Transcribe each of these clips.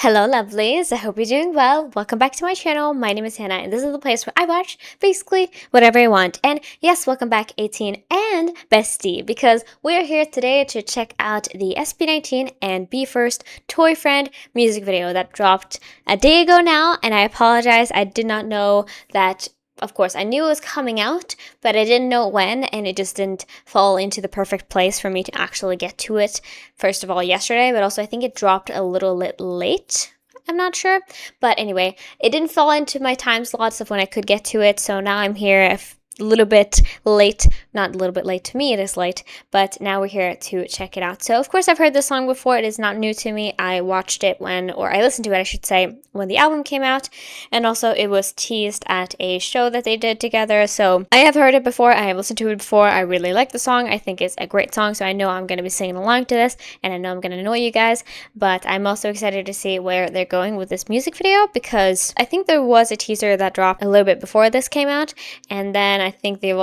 Hello lovelies, I hope you're doing well. Welcome back to my channel. My name is Hannah and this is the place where I watch basically whatever I want. And yes, welcome back 18 and Bestie, because we are here today to check out the SB19 and BE:FIRST Toy Friend music video that dropped a day ago now, and I apologize, I did not know that. Of course, I knew it was coming out, but I didn't know when, and it just didn't fall into the perfect place for me to actually get to it. First of all, yesterday, but also I think it dropped a little bit late. I'm not sure. But anyway, it didn't fall into my time slots of when I could get to it, so now I'm here a little bit late. Not a little bit late to me, it is late, but now we're here to check it out. So of course I've heard this song before, it is not new to me. I watched it or I listened to it, I should say, when the album came out, and also it was teased at a show that they did together, so I have heard it before, I have listened to it before, I really like the song, I think it's a great song, so I know I'm going to be singing along to this, and I know I'm going to annoy you guys, but I'm also excited to see where they're going with this music video, because I think there was a teaser that dropped a little bit before this came out, and then I think they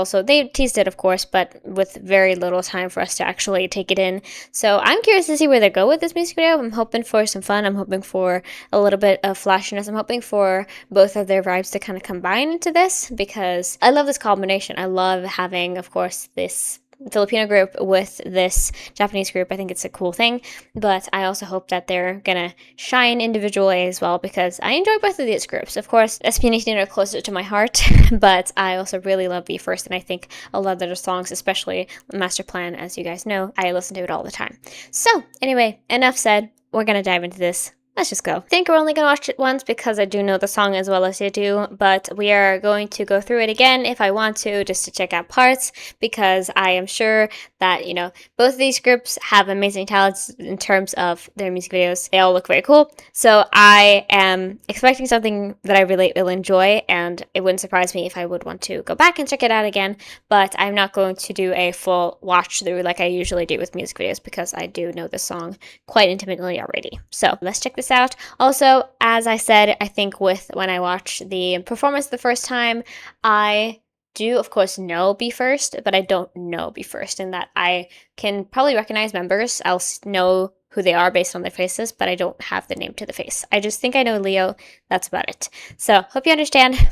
teased it, of course, but with very little time for us to actually take it in. So I'm curious to see where they go with this music video. I'm hoping for some fun. I'm hoping for a little bit of flashiness. I'm hoping for both of their vibes to kind of combine into this, because I love this combination. I love having, of course, this Filipino group with this Japanese group. I think it's a cool thing, but I also hope that they're gonna shine individually as well, because I enjoy both of these groups. Of course, SB19 are closer to my heart, but I also really love BE:FIRST, and I think a lot of their songs, especially Master Plan, as you guys know, I listen to it all the time. So anyway, enough said, we're gonna dive into this. Let's just go. I think we're only going to watch it once because I do know the song as well as you do, but we are going to go through it again if I want to, just to check out parts, because I am sure that, you know, both of these groups have amazing talents in terms of their music videos. They all look very cool, so I am expecting something that I really will enjoy, and it wouldn't surprise me if I would want to go back and check it out again, but I'm not going to do a full watch through like I usually do with music videos, because I do know the song quite intimately already. So let's check this out. Also, as I said, I think when I watched the performance the first time, I do of course know BE:FIRST, but I don't know BE:FIRST, in that I can probably recognize members. I'll know who they are based on their faces, but I don't have the name to the face. I just think I know Leo. That's about it. So hope you understand,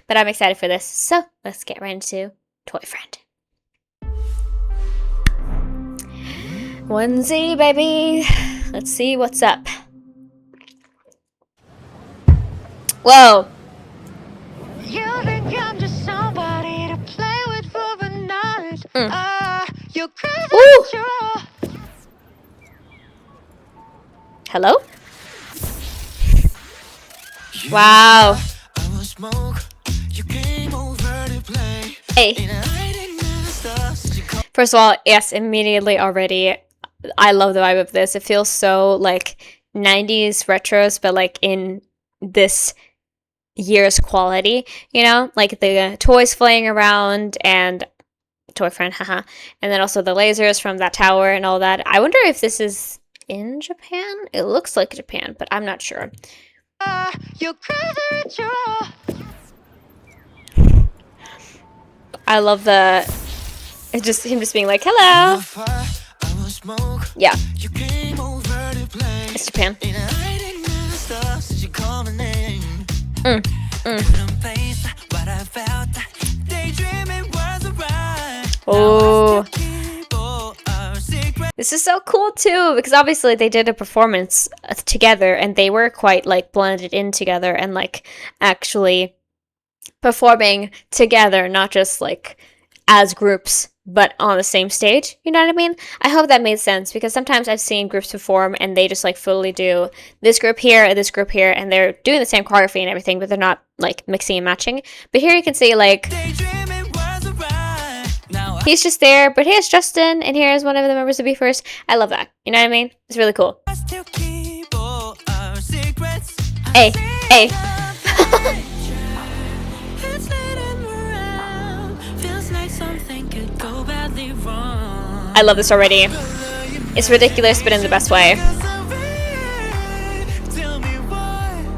but I'm excited for this. So let's get right into Toy Friend. Onesie, baby. Let's see what's up. Whoa. You think I'm just somebody to play with for the night. You're crazy. Hello? Wow. Hey. First of all, yes, immediately already, I love the vibe of this. It feels so like 90s retros, but like in this year's quality, you know, like the toys flying around and Toy Friend, haha, and then also the lasers from that tower and all that. I wonder if this is in Japan. It looks like Japan, but I'm not sure. I love him just being like, hello. Yeah, it's Japan. Oh, this is so cool too, because obviously they did a performance together and they were quite like blended in together and like actually performing together, not just like as groups but on the same stage, you know what I mean? I hope that made sense, because sometimes I've seen groups perform and they just like fully do this group here, and they're doing the same choreography and everything, but they're not like mixing and matching. But here you can see like he's just there, but here's Justin and here's one of the members of BE:FIRST. I love that, you know what I mean? It's really cool. Hey, hey. I love this already. It's ridiculous, but in the best way.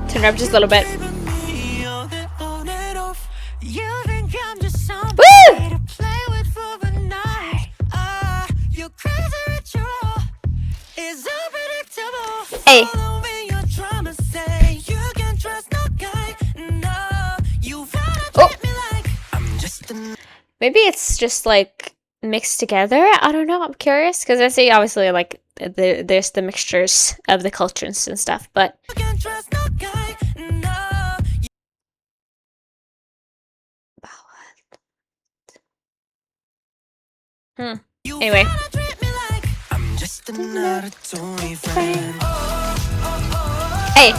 Turn it up just a little bit. Woo! Hey. Maybe it's just like mixed together. I don't know. I'm curious because I see obviously like there's the mixtures of the cultures and stuff, but anyway. Hey,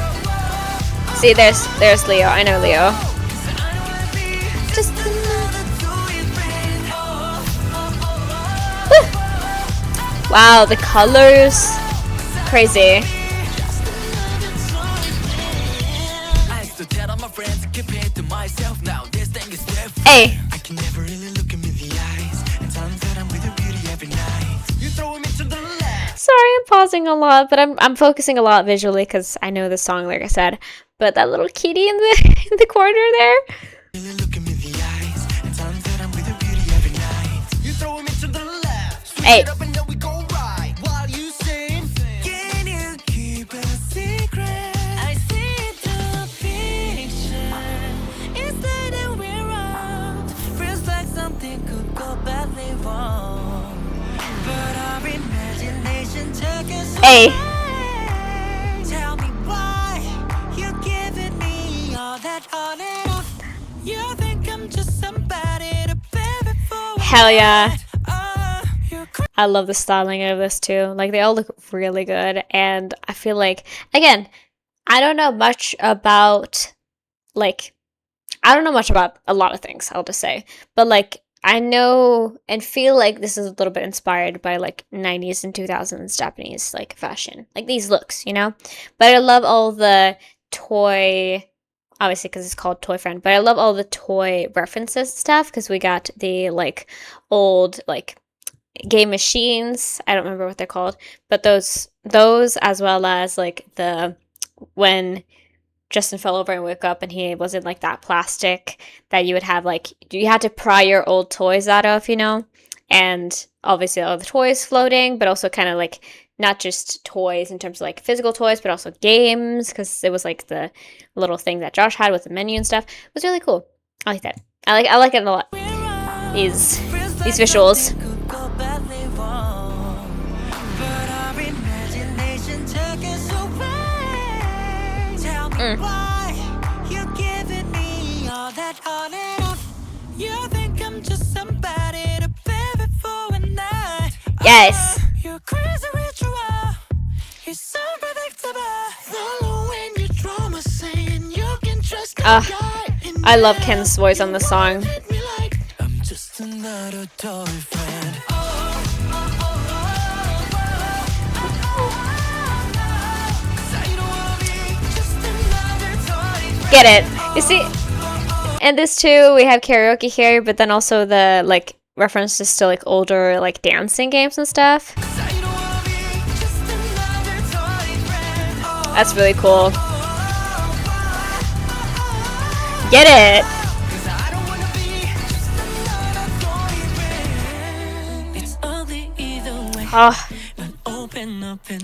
see, there's Leo. I know Leo. Just wow, the colors, crazy. Hey. Sorry, I'm pausing a lot, but I'm focusing a lot visually because I know the song, like I said. But that little kitty in the in the corner there. Hey. Hey. Tell me why you're giving me all that on and off. You think I'm just somebody to baby for. Hell yeah. I love the styling of this too. Like they all look really good, and I feel like again, I don't know much about like I don't know much about a lot of things, I'll just say. But like I know and feel like this is a little bit inspired by like 90s and 2000s Japanese like fashion. Like these looks, you know? But I love all the toy obviously because it's called TOYFRIEND, but I love all the toy references and stuff because we got the like old like game machines. I don't remember what they're called, but those as well as like the when Justin fell over and woke up and he was in like that plastic that you would have like you had to pry your old toys out of, you know? And obviously all the toys floating, but also kind of like not just toys in terms of like physical toys, but also games because it was like the little thing that Josh had with the menu and stuff. It was really cool. I like that. I like it a lot. These visuals. Why you giving me all that on and off? You think I'm just somebody to baby for a night? Yes. You're crazy ritual. You're so predictable. Following your drama, saying you can trust I love Ken's voice on the song. I'm just another toy friend. Get it. You see, and this too, we have karaoke here, but then also the like references to like older like dancing games and stuff. That's really cool. Get it. Oh,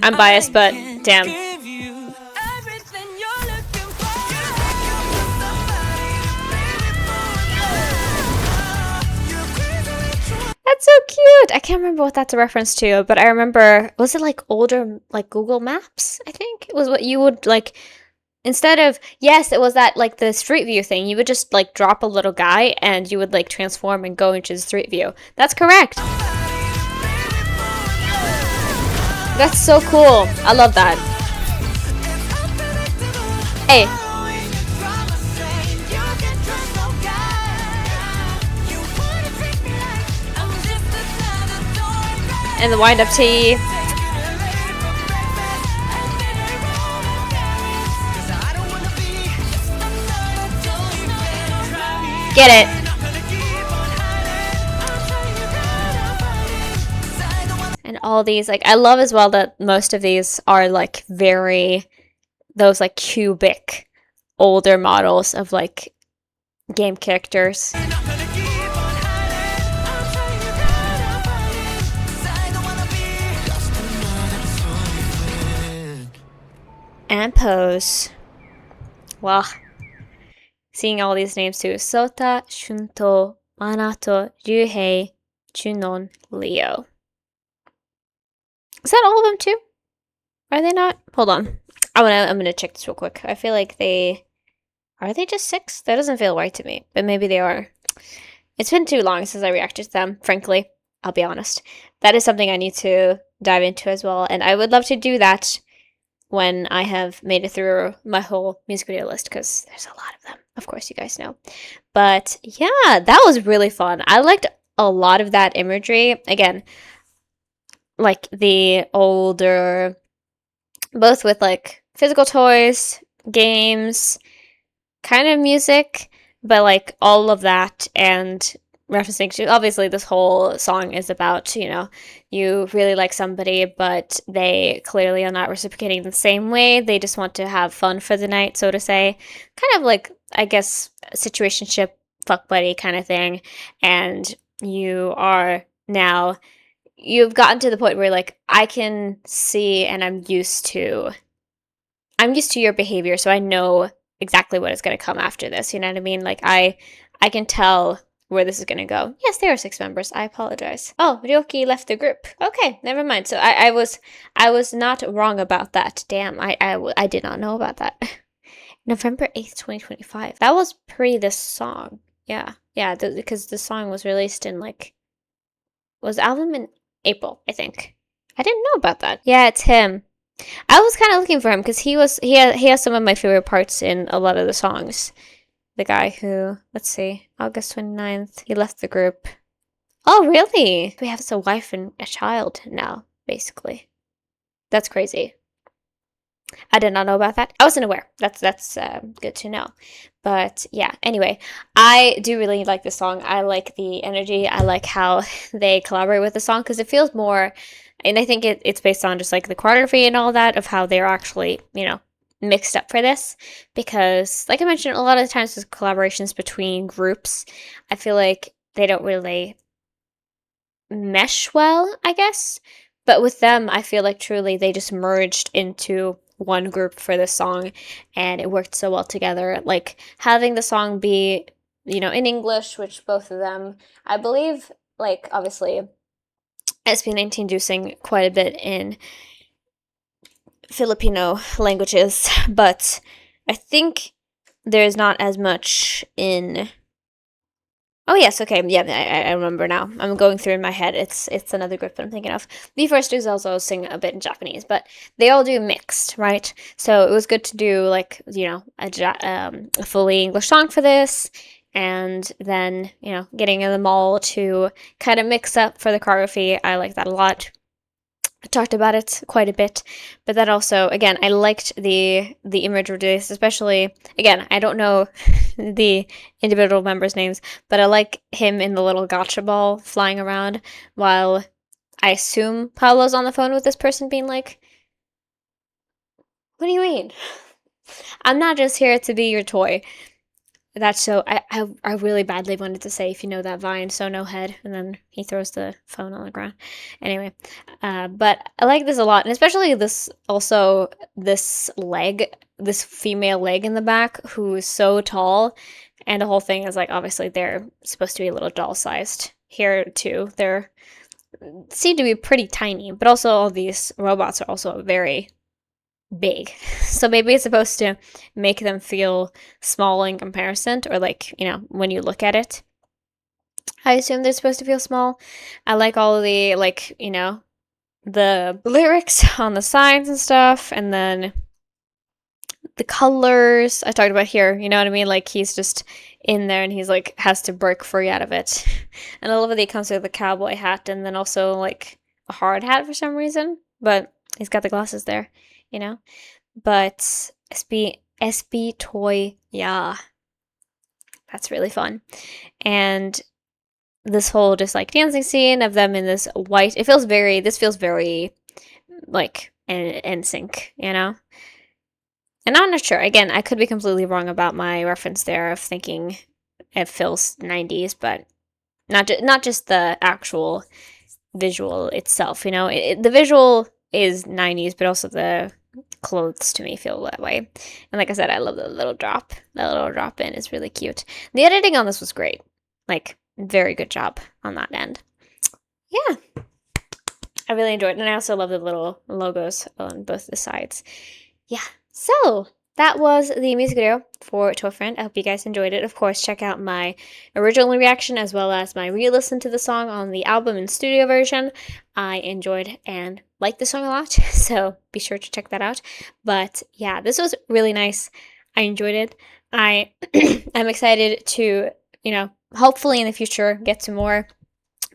I'm biased, but damn. That's so cute. I can't remember what that's a reference to, but I remember, was it like older, like Google Maps? I think it was what you would like, instead of, yes, it was that like the Street View thing. You would just like drop a little guy and you would like transform and go into the Street View. That's correct. That's so cool. I love that. Hey. And the wind-up tee. Get it. And all these, like, I love as well that most of these are like very, those like cubic older models of like game characters. And pose. Wow. Seeing all these names too. Sota, Shunto, Anato, Ryuhei, Junon, Leo. Is that all of them too? Are they not? Hold on. I'm gonna check this real quick. I feel like are they just 6? That doesn't feel right to me, but maybe they are. It's been too long since I reacted to them, frankly. I'll be honest. That is something I need to dive into as well, and I would love to do that when I have made it through my whole music video list, because there's a lot of them. Of course, you guys know. But yeah, that was really fun. I liked a lot of that imagery. Again, like the older, both with like physical toys, games, kind of music, but like all of that, and referencing to, obviously this whole song is about, you really like somebody, but they clearly are not reciprocating the same way. They just want to have fun for the night, so to say. Kind of like, I guess, situationship, fuck buddy kind of thing. And you've gotten to the point where like, I can see and I'm used to your behavior, so I know exactly what is going to come after this. You know what I mean? Like I can tell where this is going to go. Yes, there are 6 members. I apologize. Oh, Ryoki left the group. Okay, never mind. So I was not wrong about that. Damn, I did not know about that. November 8th, 2025. That was pre this song. Yeah, because the song was released in was the album in April, I think. I didn't know about that. Yeah, it's him. I was kind of looking for him because he has some of my favorite parts in a lot of the songs. The guy who, let's see, August 29th, he left the group. Oh, really? We have a wife and a child now, basically. That's crazy. I did not know about that. I wasn't aware. That's good to know. But yeah, anyway, I do really like this song. I like the energy. I like how they collaborate with the song because it feels more, and I think it's based on just like the choreography and all that of how they're actually, mixed up for this. Because, like I mentioned, a lot of the times with collaborations between groups, I feel like they don't really mesh well, I guess. But with them, I feel like truly they just merged into one group for this song and it worked so well together. Like having the song be, in English, which both of them, I believe, like obviously SB19 do sing quite a bit in Filipino languages, but I think there's not as much in. Oh yes, okay, yeah, I remember now. I'm going through in my head. It's another group that I'm thinking of. The first is also sing a bit in Japanese, but they all do mixed, right? So it was good to do like a fully English song for this, and then getting them all to kind of mix up for the choreography. I like that a lot. I talked about it quite a bit, but that also, again, I liked the image of this, especially, again, I don't know the individual members' names, but I like him in the little gotcha ball flying around while I assume Paolo's on the phone with this person being like, what do you mean? I'm not just here to be your toy. That's so. I really badly wanted to say, if you know that Vine, so no head, and then he throws the phone on the ground. Anyway, but I like this a lot, and especially this leg, this female leg in the back, who is so tall, and the whole thing is like obviously they're supposed to be a little doll sized here too. They're seem to be pretty tiny, but also all these robots are also very big. So maybe it's supposed to make them feel small in comparison, or like, when you look at it. I assume they're supposed to feel small. I like all of the, like, the lyrics on the signs and stuff, and then the colors I talked about here, you know what I mean? Like, he's just in there and he's like, has to break free out of it. And I love that he comes with a cowboy hat and then also like a hard hat for some reason, but he's got the glasses there, you know? But SB toy, yeah, that's really fun. And this whole just like dancing scene of them in this white, this feels very like in sync, you know? And I'm not sure. Again, I could be completely wrong about my reference there of thinking it feels 90s, but not just the actual visual itself, you know? The visual is 90s, but also the clothes to me feel that way. And like I said, I love the little drop. That little drop in is really cute. The editing on this was great. Like, very good job on that end. Yeah, I really enjoyed it. And I also love the little logos on both the sides. Yeah, so that was the music video for TOYFRIEND. I hope you guys enjoyed it. Of course, check out my original reaction as well as my re-listen to the song on the album and studio version. I enjoyed and liked the song a lot, so be sure to check that out. But yeah, this was really nice. I enjoyed it. I'm excited to, hopefully in the future get some more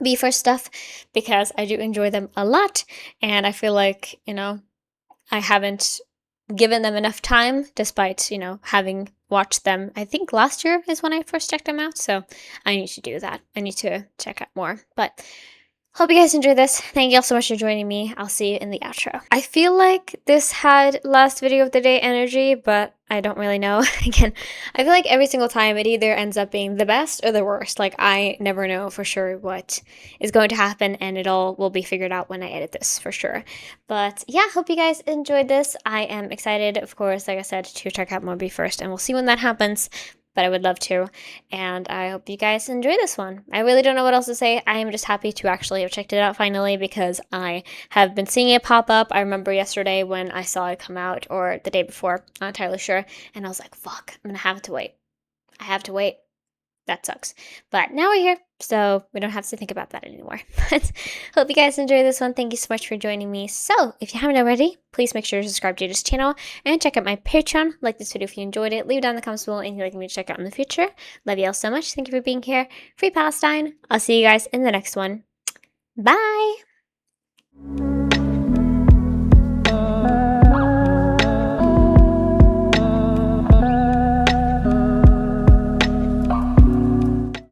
BE:FIRST stuff because I do enjoy them a lot, and I feel like, I haven't given them enough time despite, having watched them. I think last year is when I first checked them out, so I need to do that. I need to check out more. But hope you guys enjoyed this. Thank you all so much for joining me. I'll see you in the outro. I feel like this had last video of the day energy, but I don't really know. Again, I feel like every single time it either ends up being the best or the worst. Like, I never know for sure what is going to happen, and it all will be figured out when I edit this for sure. But yeah, hope you guys enjoyed this. I am excited, of course, like I said, to check out more BE:FIRST, and we'll see when that happens. But I would love to, and I hope you guys enjoy this one. I really don't know what else to say. I am just happy to actually have checked it out finally because I have been seeing it pop up. I remember yesterday when I saw it come out, or the day before, not entirely sure, and I was like, fuck, I'm gonna have to wait. I have to wait. That sucks. But now we're here, so we don't have to think about that anymore. But hope you guys enjoyed this one. Thank you so much for joining me. So if you haven't already, please make sure to subscribe to this channel and check out my Patreon. Like this video if you enjoyed it. Leave down in the comments below anything you'd like me to check out in the future. Love you all so much. Thank you for being here. Free Palestine. I'll see you guys in the next one. Bye!